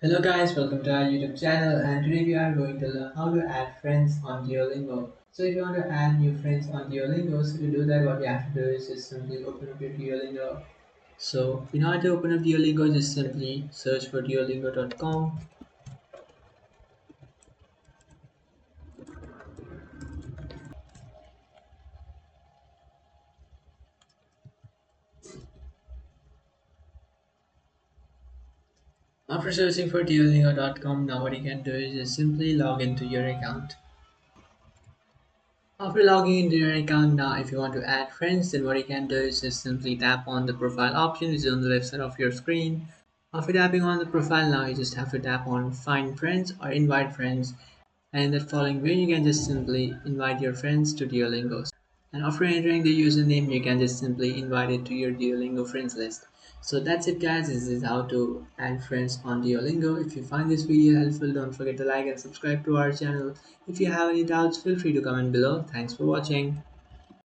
Hello guys, welcome to our YouTube channel, and today we are going to learn how to add friends on Duolingo. So if you want to add new friends on Duolingo, so to do that what you have to do is just simply open up your Duolingo. So in order to open up Duolingo, just simply search for duolingo.com. After searching for duolingo.com, now what you can do is just simply log into your account. After logging into your account now, if you want to add friends, then what you can do is just simply tap on the profile option which is on the left side of your screen. After tapping on the profile now, you just have to tap on find friends or invite friends, and in that following way you can just simply invite your friends to Duolingo. And after entering the username, you can just simply invite it to your Duolingo friends list. So that's it guys, this is how to add friends on Duolingo. If you find this video helpful, don't forget to like and subscribe to our channel. If you have any doubts, feel free to comment below. Thanks for watching.